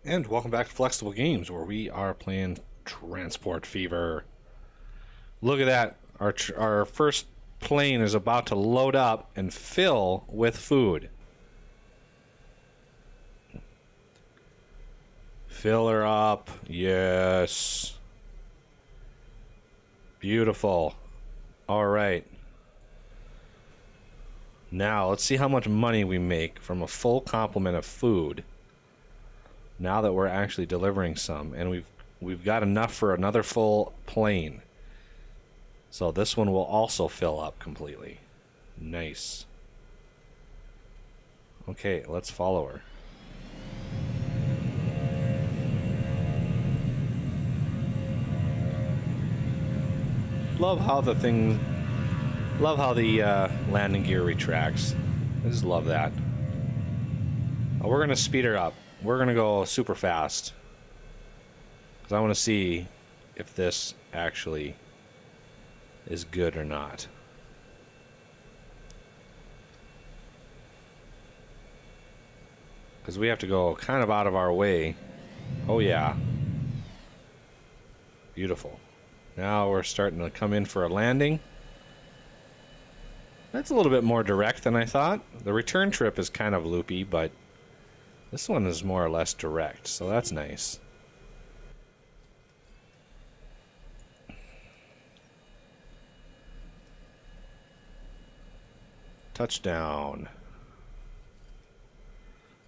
And welcome back to Flexible Games, where we are playing Transport Fever. Look at that. Our first plane is about to load up and fill with food. Fill her up. Yes. Beautiful. All right. Now, let's see how much money we make from a full complement of food. Now that we're actually delivering some, and we've got enough for another full plane. So this one will also fill up completely. Nice. Okay, let's follow her. Love how the landing gear retracts. I just love that. Oh, we're gonna speed her up. We're gonna go super fast because I want to see if this actually is good or not. Because we have to go kind of out of our way. Oh yeah. Beautiful. Now we're starting to come in for a landing. That's a little bit more direct than I thought. The return trip is kind of loopy, but this one is more or less direct, so that's nice. Touchdown.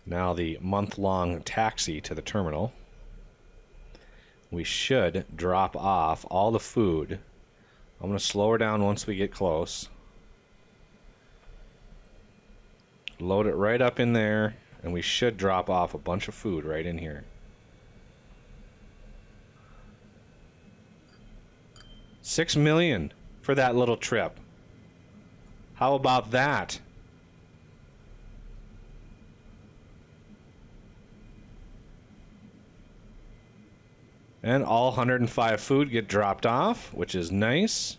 Now the month-long taxi to the terminal. We should drop off all the food. I'm going to slow her down once we get close. Load it right up in there. And we should drop off a bunch of food right in here. $6 million for that little trip. How about that? And all 105 food get dropped off, which is nice.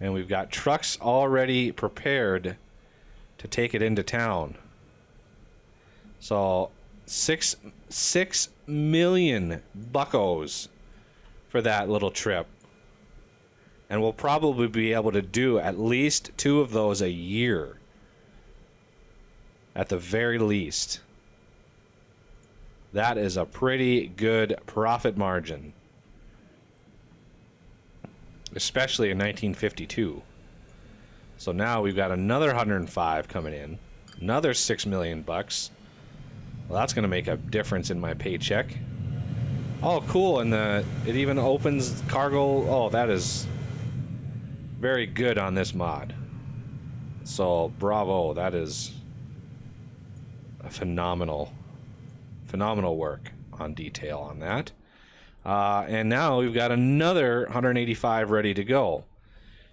And we've got trucks already prepared to take it into town. So, six million buckos for that little trip. And we'll probably be able to do at least 2 of those a year. At the very least. That is a pretty good profit margin. Especially in 1952. So now we've got another 105 coming in. Another 6 million bucks. Well, that's going to make a difference in my paycheck. Oh, cool. And it even opens cargo. Oh, that is very good on this mod. So, bravo. That is a phenomenal work on detail on that. And now we've got another 185 ready to go.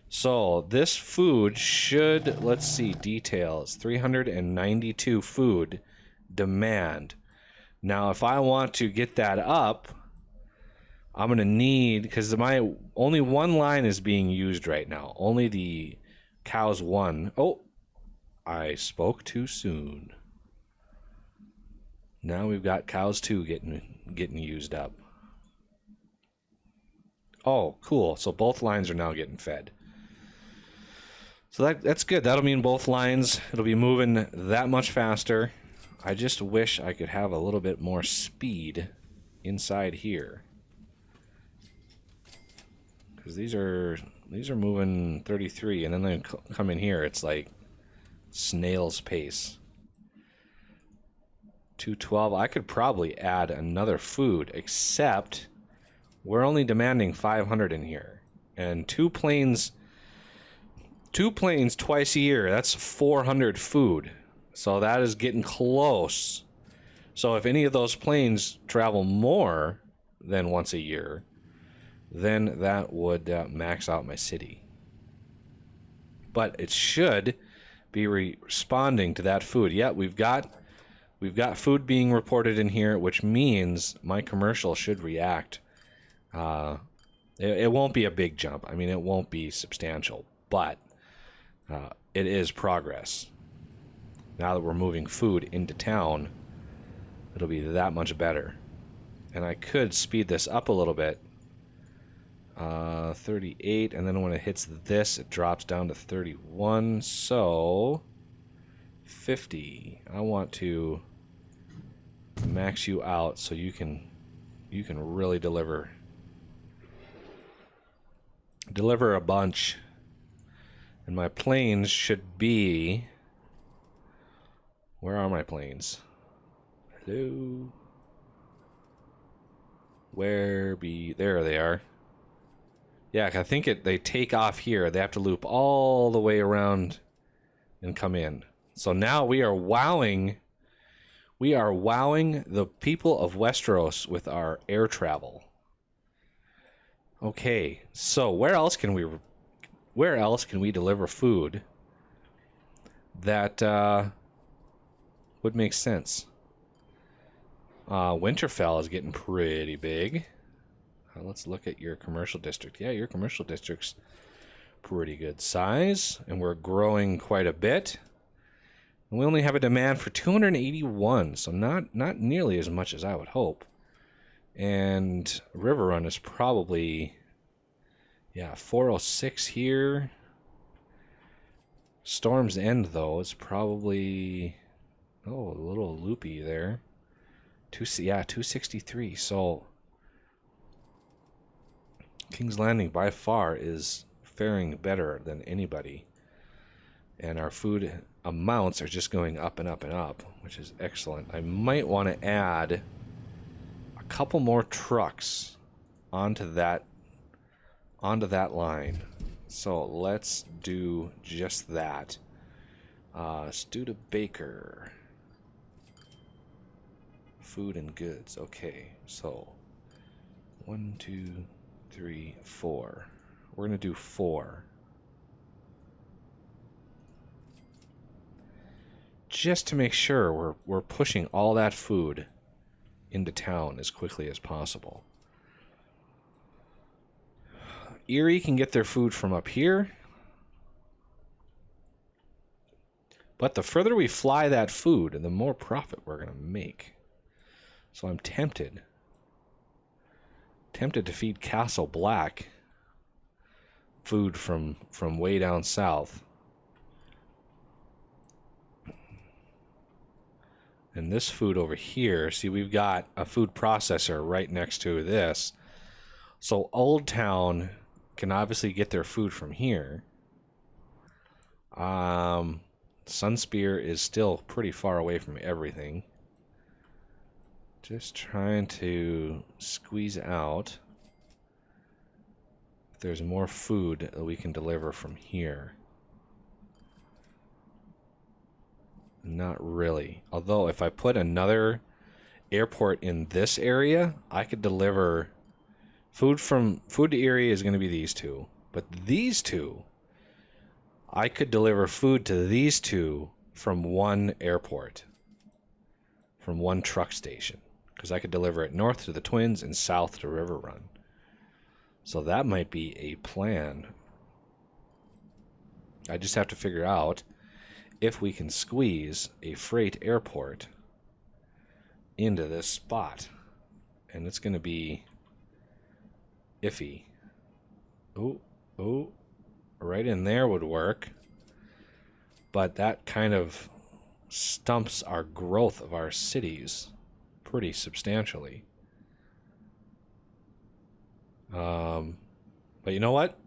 So, this food should, let's see, details. 392 food demand. Now, if I want to get that up, I'm going to need, because my only one line is being used right now. Only the cows one. Oh, I spoke too soon. Now we've got cows 2 getting used up. Oh, cool. So both lines are now getting fed. So that's good. That'll mean both lines, it'll be moving that much faster. I just wish I could have a little bit more speed inside here. Because these are moving 33, and then they come in here, it's like snail's pace. 212. I could probably add another food, except we're only demanding 500 in here. And two planes twice a year, that's 400 food. So that is getting close. So if any of those planes travel more than once a year, then that would max out my city. But it should be responding to that food. Yeah, we've got food being reported in here, which means my commercial should react. It won't be a big jump. I mean, it won't be substantial, but it is progress. Now that we're moving food into town, it'll be that much better. And I could speed this up a little bit. 38, and then when it hits this, it drops down to 31. So 50. I want to max you out so you can really deliver a bunch. And my planes should be, where are my planes? Hello. There they are. Yeah, I think they take off here. They have to loop all the way around and come in. So now we are wowing the people of Westeros with our air travel. Okay, so where else can we deliver food that would make sense? Winterfell is getting pretty big. Let's look at your commercial district. Yeah, your commercial district's pretty good size, and we're growing quite a bit. And we only have a demand for 281, so not nearly as much as I would hope. And River Run is probably, yeah, 406 here. Storm's End, though, is probably, oh, a little loopy there. 263, so King's Landing by far is faring better than anybody. And our food amounts are just going up and up and up, which is excellent. I might want to add a couple more trucks onto that line. So let's do just that. Studebaker. Food and goods. Okay, so 1, 2, 3, 4. We're going to do 4. Just to make sure we're pushing all that food into town as quickly as possible. Erie can get their food from up here. But the further we fly that food, the more profit we're going to make. So I'm tempted to feed Castle Black food from way down south. And this food over here, see, we've got a food processor right next to this. So Old Town can obviously get their food from here. Sunspear is still pretty far away from everything. Just trying to squeeze out if there's more food that we can deliver from here. Not really. Although if I put another airport in this area, I could deliver food to Erie is going to be these two. But these two, I could deliver food to these two from one airport, from one truck station. Because I could deliver it north to the Twins and south to River Run. So that might be a plan. I just have to figure out if we can squeeze a freight airport into this spot. And it's going to be iffy. Oh, right in there would work. But that kind of stumps our growth of our cities pretty substantially. But you know what?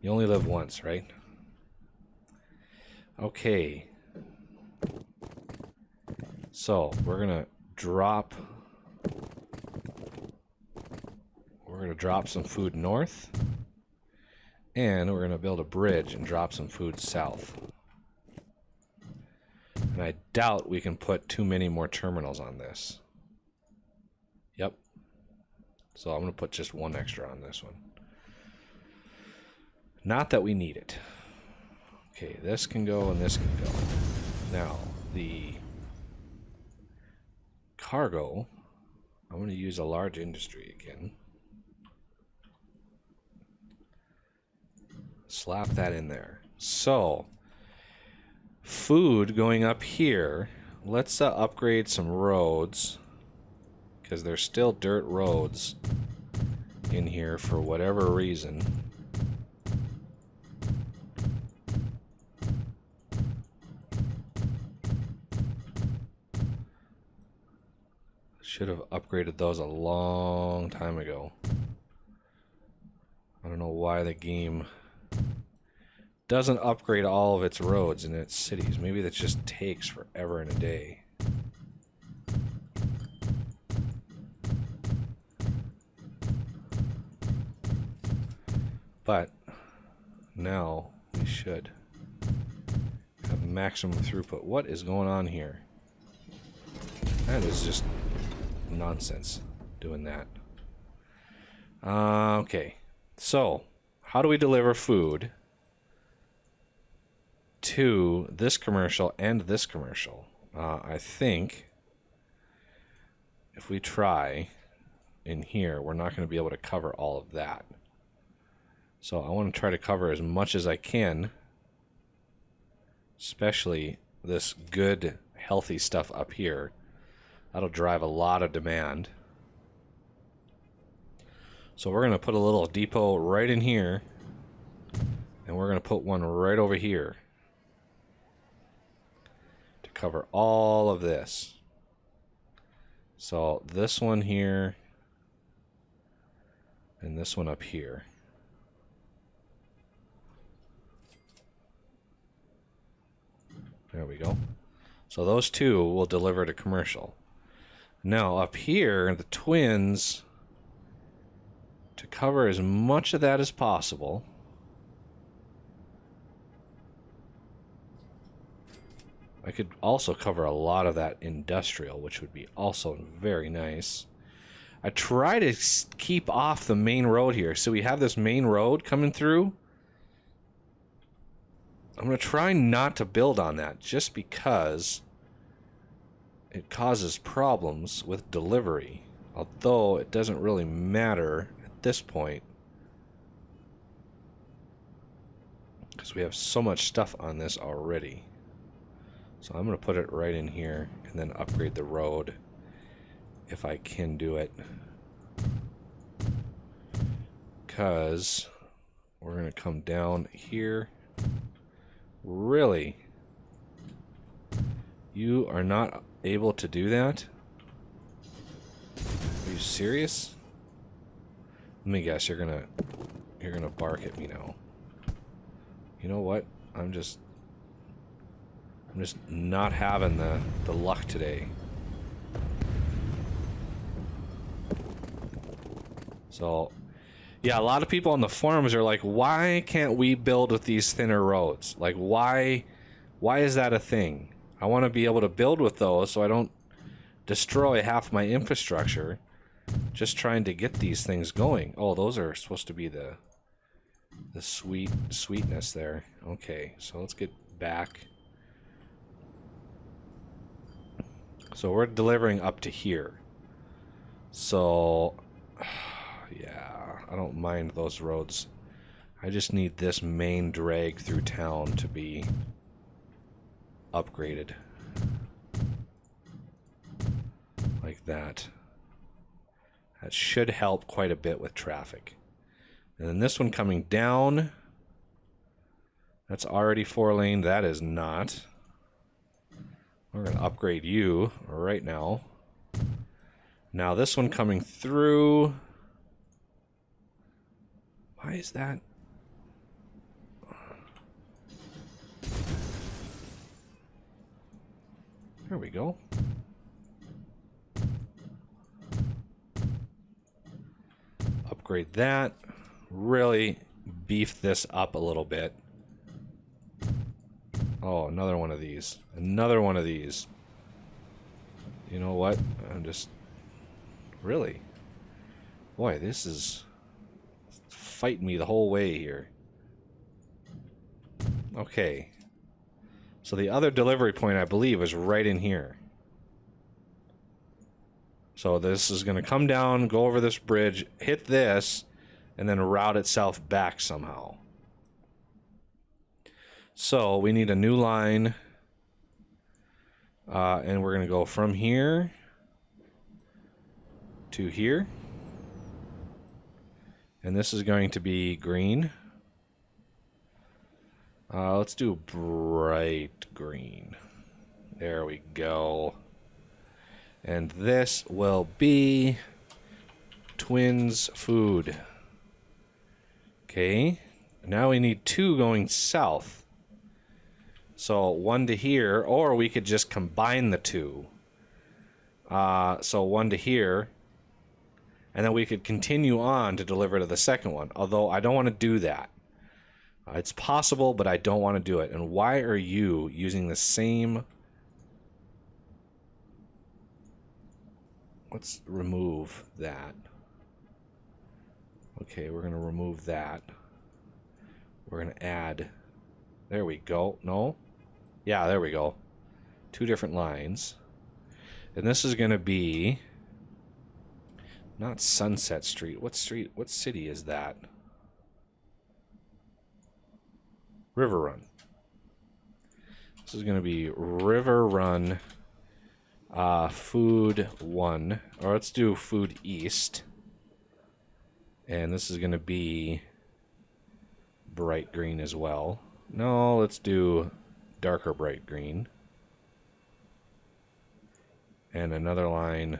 You only live once, right? Okay. So we're gonna drop some food north, and we're gonna build a bridge and drop some food south. And I doubt we can put too many more terminals on this. Yep. So I'm going to put just one extra on this one. Not that we need it. Okay, this can go and this can go. Now, the cargo, I'm going to use a large industry again. Slap that in there. So, food going up here let's upgrade some roads, because there's still dirt roads in here for whatever reason. Should have upgraded those a long time ago. I don't know why the game doesn't upgrade all of its roads in its cities. Maybe that just takes forever and a day. But now we should have maximum throughput. What is going on here? That is just nonsense doing that. Okay, so how do we deliver food to this commercial and this commercial? I think if we try in here, we're not going to be able to cover all of that. So I want to try to cover as much as I can, especially this good, healthy stuff up here. That'll drive a lot of demand. So we're going to put a little depot right in here, and we're going to put one right over here to cover all of this. So this one here, and this one up here. There we go. So those two will deliver to commercial. Now up here, the twins, to cover as much of that as possible, I could also cover a lot of that industrial, which would be also very nice. I try to keep off the main road here. So we have this main road coming through. I'm going to try not to build on that just because it causes problems with delivery. Although it doesn't really matter at this point, because we have so much stuff on this already. So I'm going to put it right in here and then upgrade the road if I can do it. Because we're going to come down here. Really? You are not able to do that? Are you serious? Let me guess, you're gonna bark at me now. You know what? I'm just not having the luck today. So yeah, a lot of people on the forums are like, why can't we build with these thinner roads? Like, why is that a thing? I want to be able to build with those so I don't destroy half my infrastructure just trying to get these things going. Oh, those are supposed to be the sweetness there. Okay, so let's get back. So we're delivering up to here. So yeah, I don't mind those roads. I just need this main drag through town to be upgraded. Like that. That should help quite a bit with traffic. And then this one coming down, that's already 4-lane. That is not. We're going to upgrade you right now. Now this one coming through. Why is that? There we go. Upgrade that. Really beef this up a little bit. Oh, another one of these. Another one of these. You know what? I'm just... Really? Boy, this is... fighting me the whole way here. Okay. So the other delivery point, I believe, is right in here. So this is going to come down, go over this bridge, hit this, and then route itself back somehow. So we need a new line. And we're going to go from here to here. And this is going to be green. Let's do bright green. There we go. And this will be twins food. Okay. Now we need 2 going south. So 1 to here, or we could just combine the 2. So 1 to here. And then we could continue on to deliver to the second one. Although I don't want to do that. It's possible, but I don't want to do it. And why are you using the same... Let's remove that. Okay, we're going to remove that. We're going to add... There we go. No? Yeah, there we go. 2 different lines. And this is going to be... Not Sunset Street. What street? What city is that? River Run. This is going to be River Run Food 1. Or let's do Food East. And this is going to be bright green as well. No, let's do darker bright green. And another line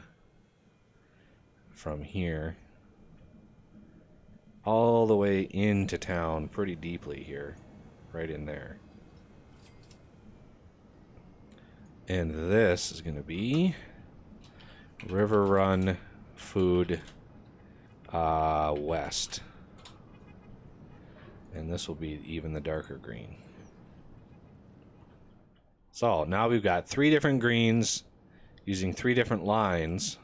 from here all the way into town pretty deeply here. Right in there. And this is going to be River Run Food West. And this will be even the darker green. So now we've got 3 different greens using 3 different lines.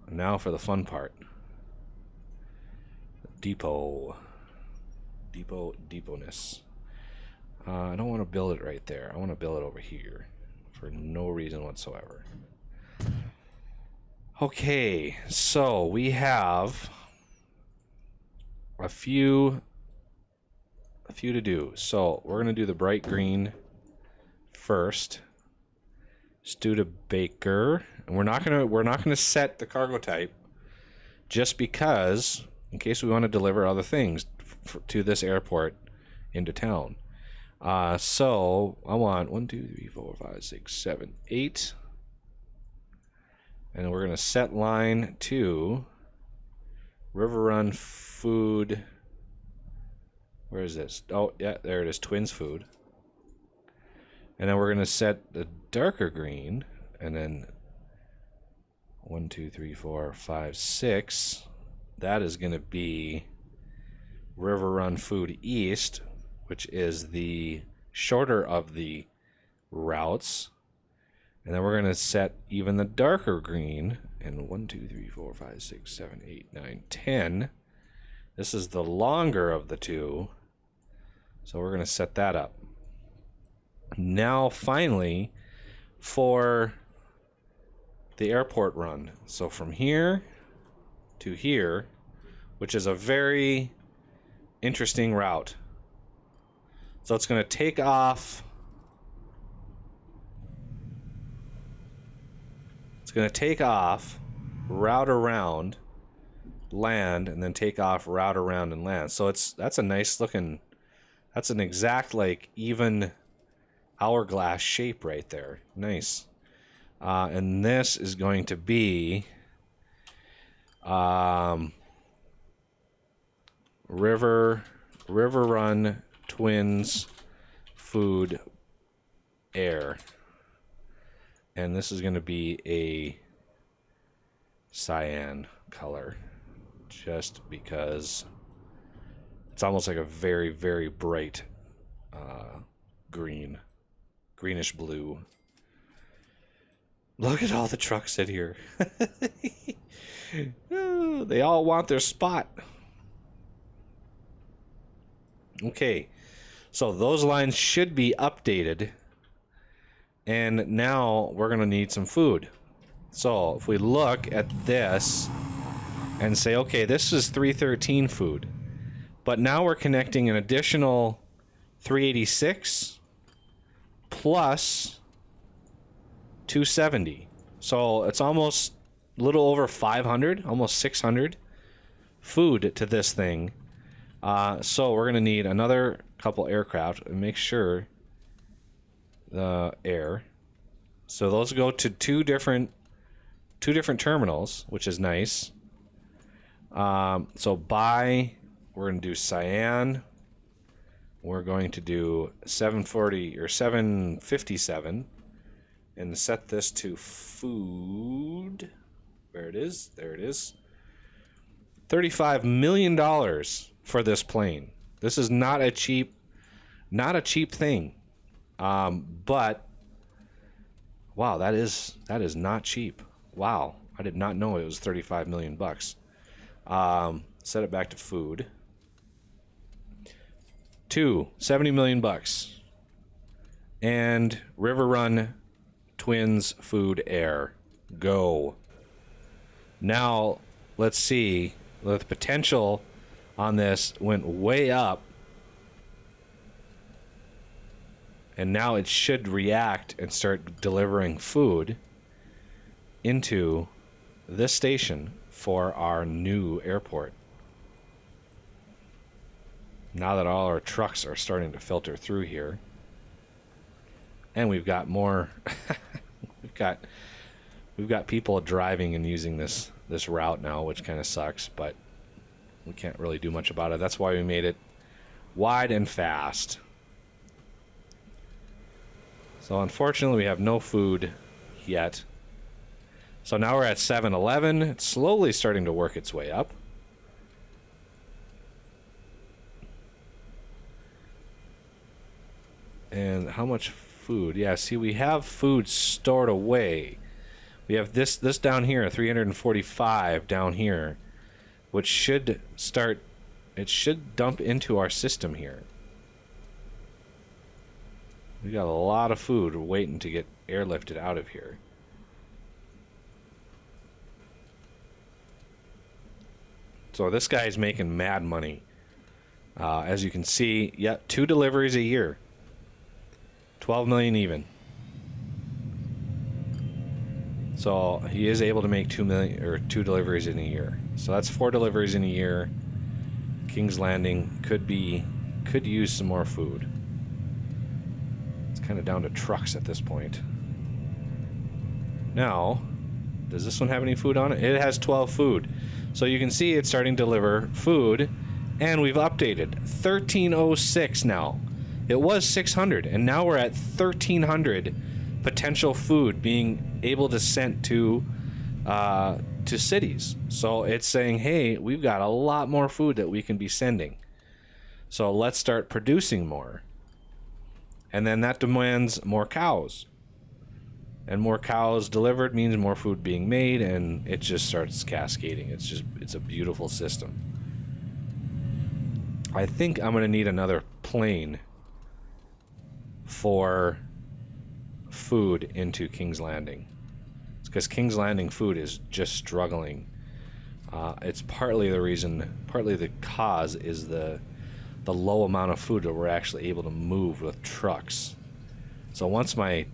And now for the fun part. Depotness. I don't want to build it right there. I want to build it over here for no reason whatsoever. Okay, so we have a few to do. So we're gonna do the bright green first. Studebaker, and we're not gonna set the cargo type just because, in case we want to deliver other things to this airport into town. So I want 1, 2, 3, 4, 5, 6, 7, 8, and we're gonna set line to River Run Food. Where is this? Oh yeah, there it is. Twins Food. And then we're gonna set the darker green, and then 1, 2, 3, 4, 5, 6. That is gonna be River Run Food East, which is the shorter of the routes. And then we're going to set even the darker green in 1, 2, 3, 4, 5, 6, 7, 8, 9, 10. This is the longer of the 2. So we're going to set that up. Now, finally, for the airport run. So from here to here, which is a very interesting route. So it's going to take off. It's going to take off, route around, land, and then take off, route around, and land. So that's a nice looking. That's an exact like even hourglass shape right there. Nice. And this is going to be River Run Twins Food Air. And this is going to be a cyan color, just because it's almost like a very, very bright greenish blue. Look at all the trucks in here. Oh, they all want their spot. Okay, so those lines should be updated. And now we're going to need some food. So if we look at this and say, okay, this is 313 food. But now we're connecting an additional 386 plus 270. So it's almost a little over 500, almost 600 food to this thing. So we're going to need another couple aircraft and make sure the air. So those go to two different terminals, which is nice. So we're going to do cyan. We're going to do 740 or 757 and set this to food. Where it is? There it is. $35 million for this plane. This is not a cheap thing. But wow, that is not cheap. Wow, I did not know it was 35 million bucks. Set it back to food. 70 million bucks. And River Run Twins Food Air. Go. Now, let's see. The potential on this went way up. And now it should react and start delivering food into this station for our new airport. Now that all our trucks are starting to filter through here. And we've got more we've got people driving and using this route now, which kind of sucks, but we can't really do much about it. That's why we made it wide and fast. So unfortunately, we have no food yet. So now we're at 7-Eleven. It's slowly starting to work its way up. And how much food? Yeah, see, we have food stored away. We have this down here, 345 down here, which should start, it should dump into our system here. We got a lot of food waiting to get airlifted out of here. So this guy's making mad money. As you can see, yeah, 2 deliveries a year. 12 million even. So he is able to make 2 deliveries in a year. So that's 4 deliveries in a year. King's Landing could use some more food. It's kind of down to trucks at this point. Now, does this one have any food on it? It has 12 food. So you can see it's starting to deliver food, and we've updated 1306 now. It was 600, and now we're at 1300 potential food being able to send to cities. So it's saying, hey, we've got a lot more food that we can be sending. So let's start producing more. And then that demands more cows. And more cows delivered means more food being made, and it just starts cascading. It's a beautiful system. I think I'm going to need another plane for food into King's Landing. It's because King's Landing food is just struggling. It's partly the cause is the low amount of food that we're actually able to move with trucks. So once I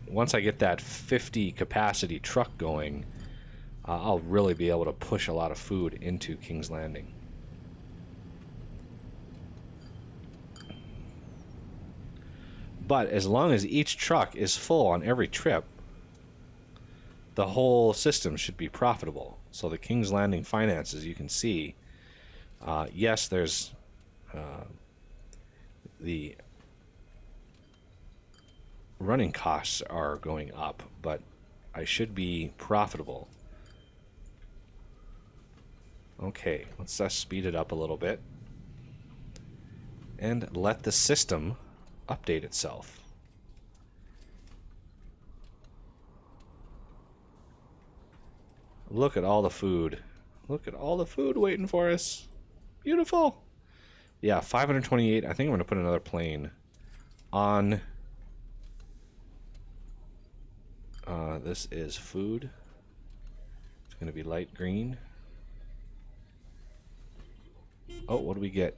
get that 50 capacity truck going, I'll really be able to push a lot of food into King's Landing. But as long as each truck is full on every trip, the whole system should be profitable. So the King's Landing finances, you can see, yes, there's the running costs are going up, but I should be profitable. Okay, let's speed it up a little bit and let the system update itself. Look at all the food. Look at all the food waiting for us. Beautiful. Yeah, 528. I think I'm going to put another plane on. This is food. It's going to be light green. Oh, what do we get?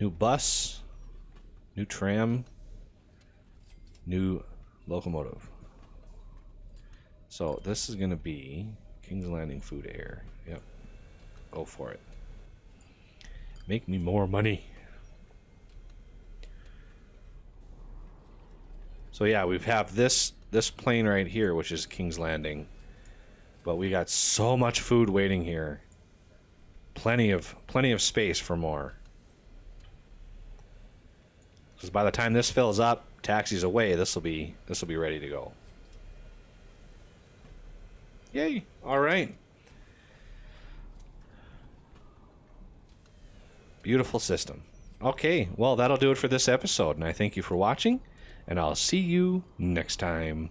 New bus. New tram. New locomotive. So this is going to be King's Landing food air. Yep. Go for it. Make me more money. So yeah, we have this plane right here, which is King's Landing. But we got so much food waiting here. Plenty of space for more. Because by the time this fills up, taxis away, this will be ready to go. Yay! All right. Beautiful system. Okay, well, that'll do it for this episode, and I thank you for watching, and I'll see you next time.